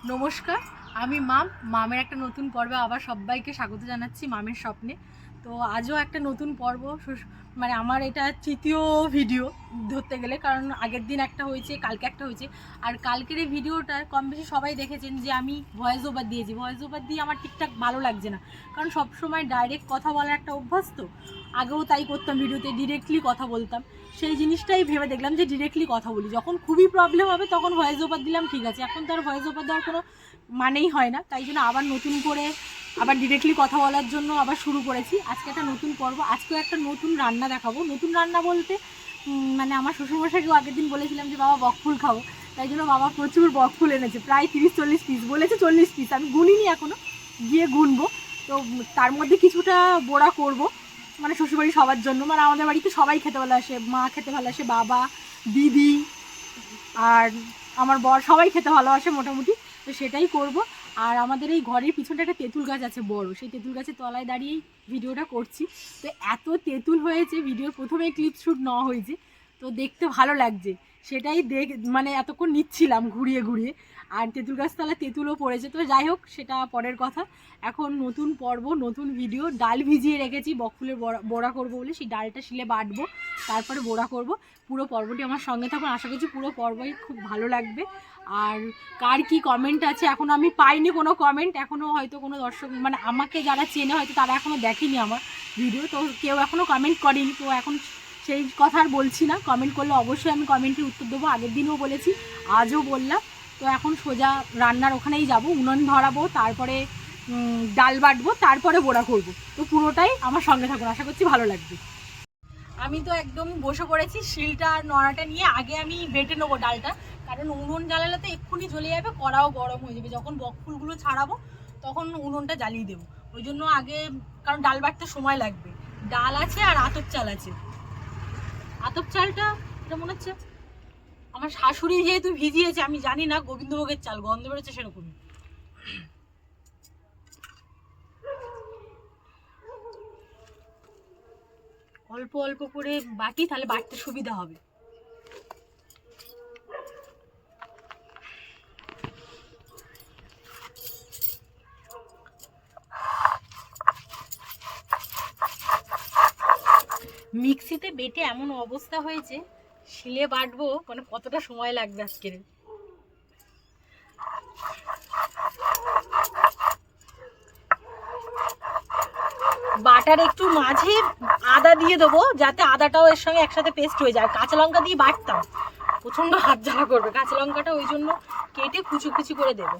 নমস্কার, আমি মামের একটা নতুন পর্বে আবার সবাইকে স্বাগত জানাচ্ছি মামের স্বপ্নে। তো আজও একটা নতুন পর্ব, মানে আমার এটা তৃতীয় ভিডিও ধরতে গেলে, কারণ আগের দিন একটা হয়েছে, কালকে একটা হয়েছে। আর কালকের এই ভিডিওটা কম বেশি সবাই দেখেছেন যে আমি ভয়েস ওভার দিয়েছি। ভয়েস ওভার দিয়ে আমার ঠিকঠাক ভালো লাগছে না, কারণ সবসময় ডাইরেক্ট কথা বলার একটা অভ্যাস, তো আগেও তাই করতাম, ভিডিওতে ডিরেক্টলি কথা বলতাম। সেই জিনিসটাই ভেবে দেখলাম যে ডিরেক্টলি কথা বলি, যখন খুবই প্রবলেম হবে তখন ভয়েস ওভার দিলাম, ঠিক আছে। এখন তো আর ভয়েস ওভার দেওয়ার কোনো মানেই হয় না, তাই জন্য আবার নতুন করে আবার ডিরেক্টলি কথা বলার জন্য আবার শুরু করেছি। আজকে একটা নতুন পর্ব, আজকেও একটা নতুন রান্না দেখাবো। নতুন রান্না বলতে মানে আমার শ্বশুরমশাইকেও আগের দিন বলেছিলাম যে বাবা বকফুল খাবো, তাই জন্য বাবা প্রচুর বকফুল এনেছে, প্রায় 30-40 পিস বলেছে, 40 পিস আমি গুনিনি এখনও, গিয়ে গুনবো। তো তার মধ্যে কিছুটা বড়া করব, মানে শ্বশুরবাড়ি সবার জন্য, মানে আমাদের বাড়িতে সবাই খেতে ভালোবাসে, মা খেতে ভালোবাসে, বাবা, দিদি আর আমার বর সবাই খেতে ভালোবাসে মোটামুটি। তো সেটাই করব। আর আমাদের এই ঘরের পিছনটা একটা তেঁতুল গাছ আছে বড়, সেই তেঁতুল গাছের তলায় দাঁড়িয়েই ভিডিওটা করছি। তো এত তেঁতুল হয়েছে, ভিডিওর প্রথমেই ক্লিপ শ্যুট নেওয়া হয়েছে, তো দেখতে ভালো লাগছে, সেটাই মানে এতক্ষণ নিচ্ছিলাম ঘুরিয়ে ঘুরিয়ে। আর তেঁতুল গাছতলা তেঁতুলও পড়েছে, তো যাই হোক সেটা পরের কথা। এখন নতুন পর্ব, নতুন ভিডিও। ডাল ভিজিয়ে রেখেছি বকফুলের বড়া করবো বলে, সেই ডালটা শিলে বাটবো, তারপরে বড়া করব। পুরো পর্বটি আমার সঙ্গে থাকুন, আশা করছি পুরো পর্বই খুব ভালো লাগবে। আর কার কি কমেন্ট আছে এখনও আমি পাইনি, কোনো কমেন্ট এখনও, হয়তো কোনো দর্শক মানে আমাকে যারা চেনে হয়তো তারা এখনও দেখেনি আমার ভিডিও, তো কেউ এখনও কমেন্ট করেনি। তো এখন সেই কথা আর বলছি না, কমেন্ট করলে অবশ্যই আমি কমেন্টের উত্তর দেবো, আগের দিনও বলেছি, আজও বললাম। তো এখন সোজা রান্নার ওখানেই যাব, উনুন ধরাবো, তারপরে ডাল বাটবো, তারপরে বড়া করব। তো পুরোটাই আমার সঙ্গে থাকুন, আশা করছি ভালো লাগবে। আমি তো একদম বসে পড়েছি, শিলটা আর নড়াটা নিয়ে। আগে আমি বেটে নেবো ডালটা, কারণ উনুন জ্বালালে তো এক্ষুনি জ্বলে যাবে, কড়াও গরম হয়ে যাবে, যখন বকফুলগুলো ছাড়াবো তখন উনুনটা জ্বালিয়ে দেবো। ওই জন্য আগে, কারণ ডাল বাটতে সময় লাগবে। ডাল আছে আর আতপ চাল আছে। আতপ চালটা এটা মনে হচ্ছে আমার শাশুড়ি যেহেতু ভিজিয়েছে, আমি জানি না, গোবিন্দভোগের চাল, গন্ধ বেরোচ্ছে সেরকমই। অল্প অল্প করে বাটি, তাহলে বাটতে সুবিধা হবে। মিক্সিতে বেটে এমন অবস্থা হয়েছে, শিলে বাটবো মানে কতটা সময় লাগবে আজকের। বাটার একটু মাঝে আদা দিয়ে দেবো, যাতে আদাটাও এর সঙ্গে একসাথে পেস্ট হয়ে যায়। কাঁচা লঙ্কা দিয়ে বাটতাম, প্রচন্ড হাত জ্বালা করবে, কাঁচা লঙ্কাটা ওই জন্য কেটে কুচি কুচি করে দেবো।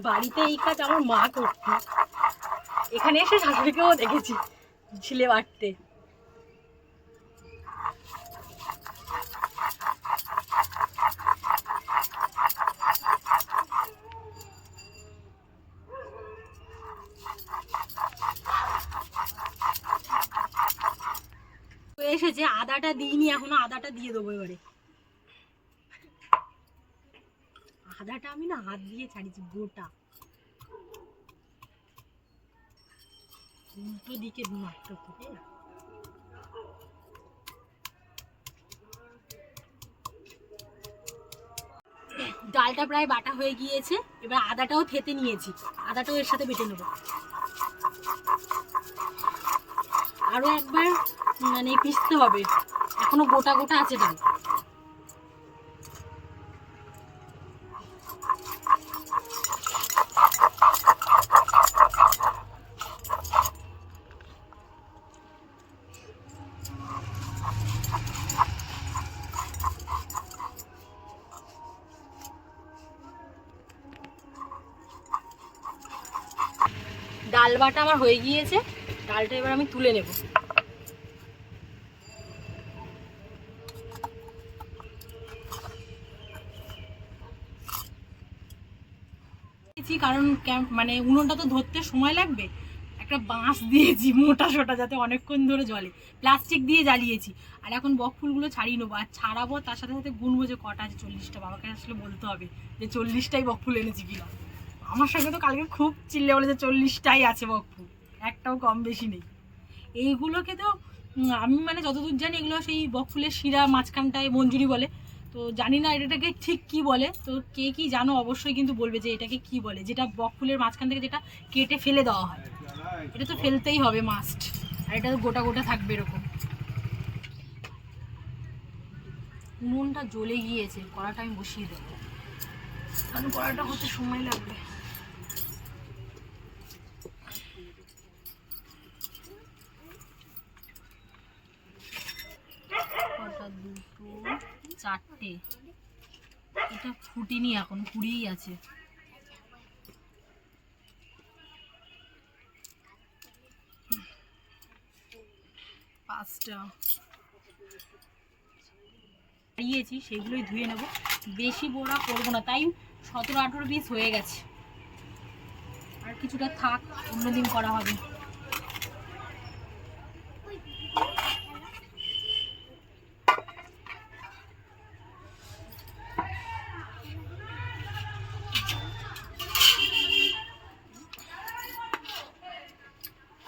বাড়িতে এই কাজ আমার মা করত, এখানে এসে শাশুড়িকেও দেখেছি ছিলে বাটতে। এসেছে, আদাটা দিইনি এখনো, আদাটা দিয়ে দেবো এবারে। আদাটা আমি না হাত দিয়ে ছাড়িয়েছি গোটা, উল্টো দিকে মাত্র থেকে। ডালটা প্রায় বাটা হয়ে গিয়েছে, এবার আদাটাও থেতে নিয়েছি, আদাটাও এর সাথে বেটে নেবো। আরো একবার মানে পিষতে হবে, এখনো গোটা গোটা আছে ডাল। ডাল বাটা আমার হয়ে গিয়েছে, ডালটা এবার আমি তুলে নেব। কারণ মানে উনুনটা তো ধরতে সময় লাগবে, একটা বাঁশ দিয়েছি মোটা সোটা, যাতে অনেকক্ষণ ধরে জ্বলে, প্লাস্টিক দিয়ে জ্বালিয়েছি। আর এখন বক ফুলগুলো ছাড়িয়ে নেবো, আর ছাড়াবো তার সাথে সাথে গুনবো যে কটা আছে। 40টা। বাবাকে আসলে বলতে হবে যে 40টাই বক ফুল এনেছি কিনা। আমার সঙ্গে তো কালকে খুব চিল্লে বলে যে 40টাই আছে বক ফুল, একটাও কম বেশি নেই। এইগুলোকে তো আমি মানে যতদূর জানি এগুলো সেই বক ফুলের শিরা মাঝখানটায় মঞ্জুরি বলে। তো জানি না এটাকে ঠিক কি বলে, তো কে কি জানো অবশ্যই কিন্তু বলবে যে এটাকে কি বলে, যেটা বক ফুলের মাঝখান থেকে যেটা কেটে ফেলে দেওয়া হয়। এটা তো ফেলতেই হবে মাস্ট, আর এটা তো গোটা গোটা থাকবে এরকম। উনুনটা জ্বলে গিয়েছে, কড়াটা আমি বসিয়ে দেবো, কারণ কড়াটা হতে সময় লাগবে। কটা, দুটো, চারটে। এটা ফুটিনি, এখন পুড়িয়েই আছে। পাঁচটা দিয়েছি, সেগুলোই ধুয়ে নেব। বেশি বড়া করবো না, তাই 17-18 পিস হয়ে গেছে। আর কিছুটা থাক, অন্যদিন করা হবে।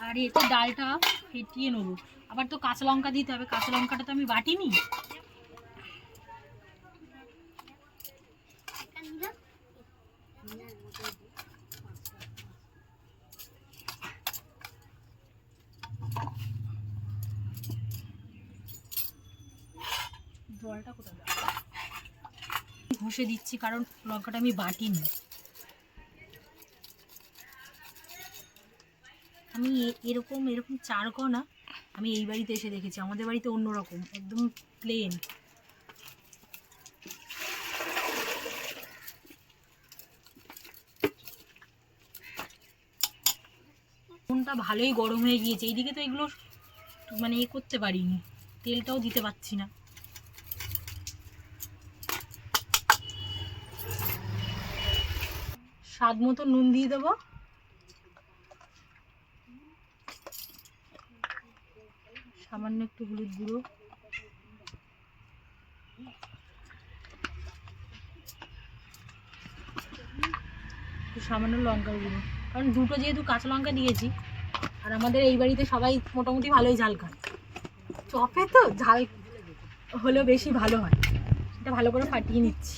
আর এতে ডালটা ফেটিয়ে নেবো। আবার তো কাঁচা লঙ্কা দিতে হবে, কাঁচা লঙ্কাটা তো আমি বাটিনি। জলটা কোথায় ঘষে দিচ্ছি, কারণ লঙ্কাটা আমি বাটিনি। আমি এরকম এরকম চারকোনা আমি এই বাড়িতে এসে দেখেছি, আমাদের বাড়িতে অন্যরকম, একদম প্লেন। নুনটা ভালোই গরম হয়ে গিয়েছে। এইদিকে তো এগুলো মানে করতে পারিনি, তেলটাও দিতে পারছি না। স্বাদ মতো নুন দিয়ে দেবো। সামান্য একটু হলুদ গুঁড়ো, সামান্য লঙ্কার গুঁড়ো, কারণ দুটো যেহেতু কাঁচা লঙ্কা দিয়েছি, আর আমাদের এই বাড়িতে সবাই মোটামুটি ভালোই ঝাল খায়। চপে তো ঝাল হলেও বেশি ভালো হয়। এটা ভালো করে ফাটিয়ে নিচ্ছি।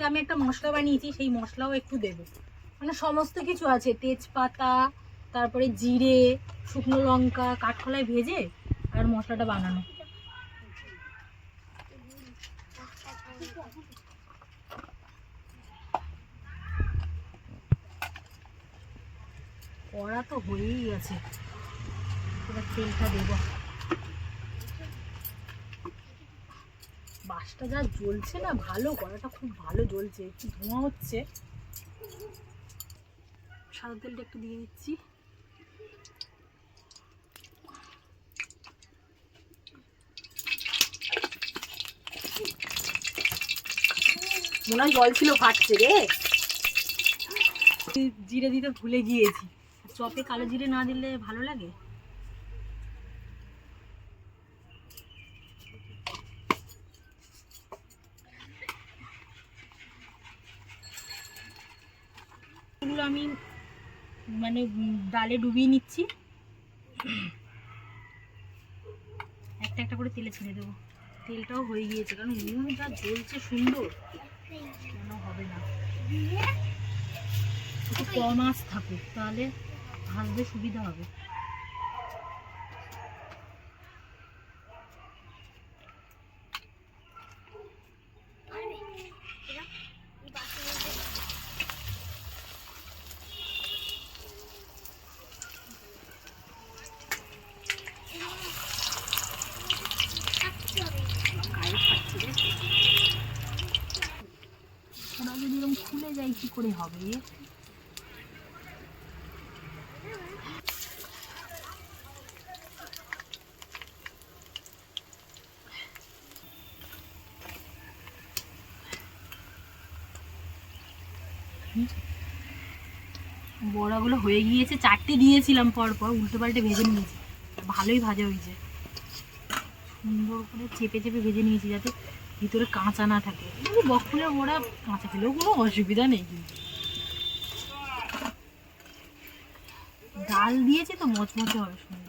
আমি একটা মশলা বানিয়েছি, সেই মশলাও একটু দেবো। মানে সমস্ত কিছু আছে, তেজপাতা, তারপরে জিরে, শুকনো লঙ্কা, কাঠখোলায় ভেজে আর মশলাটা বানানো। কড়া তো হয়েই গেছে, এবার তেলটা দেবো। বাসটা যা জ্বলছে না, ভালো, কড়াটা খুব ভালো জ্বলছে, একটু ধোঁয়া হচ্ছে। সাদা তেলটা একটু দিয়ে দিচ্ছি। মনে হয় জল ছিল, ফাটছে রে। জিরে দিতে ভুলে গিয়েছি, চপে কালো জিরে না দিলে ভালো লাগে। এগুলো আমি মানে ডালে ডুবিয়ে নিচ্ছি, একটা একটা করে তেলে ছেড়ে দেবো। তেলটাও হয়ে গিয়েছে, কারণ নুন যা জ্বলছে সুন্দর, কেন হবে না। একটু কম আঁচ থাকুক, তাহলে ভাজতে সুবিধা হবে। ওরা যদি এরকম খুলে যায় কি করে হবে? বড়াগুলো হয়ে গিয়েছে, 4টে দিয়েছিলাম পরপর, উল্টো পাল্টে ভেজে নিয়েছি, ভালোই ভাজা হয়েছে। সুন্দর করে চেপে চেপে ভেজে নিয়েছি যাতে ভিতরে কাঁচা না থাকে। বকফুলের বড়া কাঁচা খেলেও কোনো অসুবিধা নেই, কিন্তু ডাল দিয়েছি তো মচমচে হবে সুন্দর।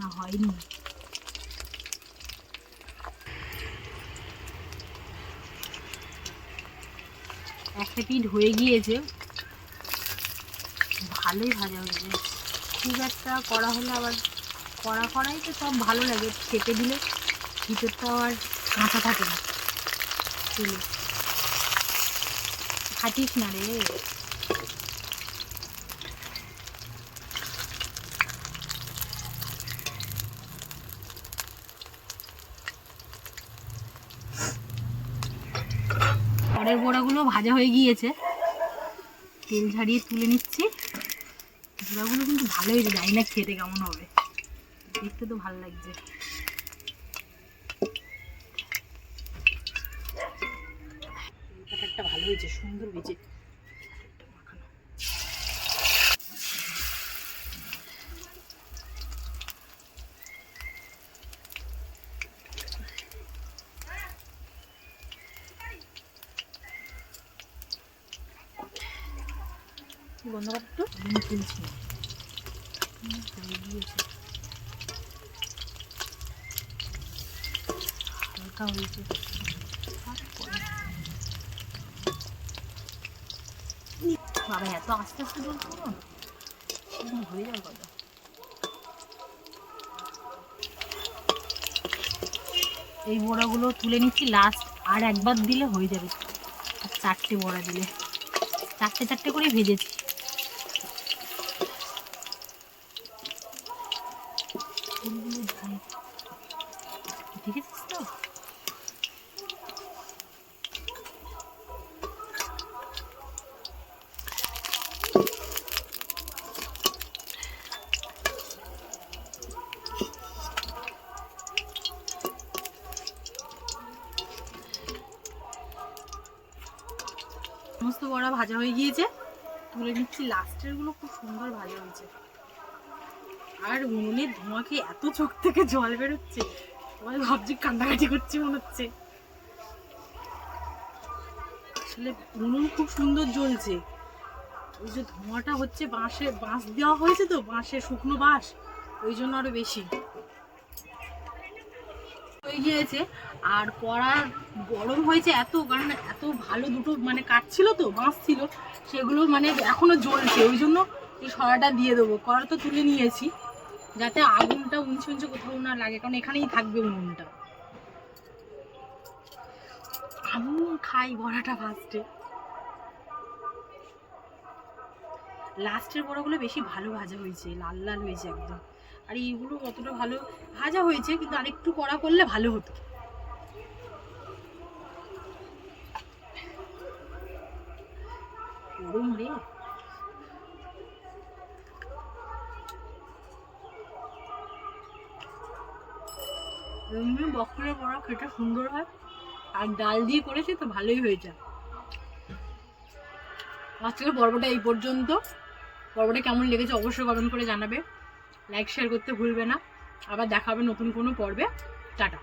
না হয়নি, একটা পিঠ হয়ে গিয়েছে, ভালোই ভাজা হয়েছে। খুব একটা কড়া হলে আবার কড়াই তো সব ভালো লাগে, খেতে দিলে ভিতরটা আর কাঁচা থাকে না। চলো খাটিস না রে। পরের বড়াগুলো ভাজা হয়ে গিয়েছে, তেল ঝাড়িয়ে তুলে নিচ্ছি। বড়াগুলো কিন্তু ভালো হয়েছে, জানি না খেতে কেমন হবে, দেখতে তো ভালো লাগছে। একটা ভালো হয়েছে, সুন্দর হয়েছে। বন্ধ কর তো, আমি তুলছি না। হালকা হয়েছে, বাবা এত আস্তে আস্তে বলছো না, হয়ে যাবে কথা। এই বড়াগুলো তুলে নিচ্ছি, লাস্ট আর একবার দিলে হয়ে যাবে। আর 4টে বড়া দিলে 4টে করে ভেজেছি। দেখেছিস তো? সমস্ত বড়া ভাজা হয়ে গিয়েছে, তুলে নিচ্ছি। লাস্টের গুলো খুব সুন্দর ভাজা হয়েছে, আর উনুনের ধোঁয়া খেয়ে এত চোখ থেকে জল বেরোচ্ছে, সবাই ভাবছি কান্নাকাটি করছি মনে হচ্ছে। আসলে উনুন খুব সুন্দর জ্বলছে, ওই যে ধোঁয়াটা হচ্ছে, বাঁশ দেওয়া হয়েছে তো, বাঁশের শুকনো বাঁশ, ওই জন্য আরো বেশি হয়ে গিয়েছে। আর কড়া গরম হয়েছে এত, কারণ এত ভালো দুটো মানে কাঠ ছিল তো, বাঁশ ছিল, সেগুলো মানে এখনো জ্বলছে, ওই জন্য এই সরাটা দিয়ে দেবো। কড়া তো তুলে নিয়েছি যাতে আগুনটা উঞ্চে উঞ্চে কোথাও না লাগে, কারণ এখানেই থাকবে উনুনটা। আমি খাই বড়াটা ফার্স্টে, লাস্টের বড়াগুলো বেশি ভালো ভাজা হয়েছে, লাল লাল হয়েছে একদম। আর এইগুলো অতটা ভালো ভাজা হয়েছে, কিন্তু আরেকটু কড়া করলে ভালো হতো। গরম রে, বকফুলের বড়া খেতে সুন্দর হয়, আর ডাল দিয়ে করেছি তো ভালোই হয়েছে। আজকের পর্বটা এই পর্যন্ত। পর্বটা কেমন লেগেছে অবশ্যই কমেন্ট করে জানাবে, লাইক শেয়ার করতে ভুলবে না। আবার দেখা হবে নতুন কোনো পর্বে। টাটা।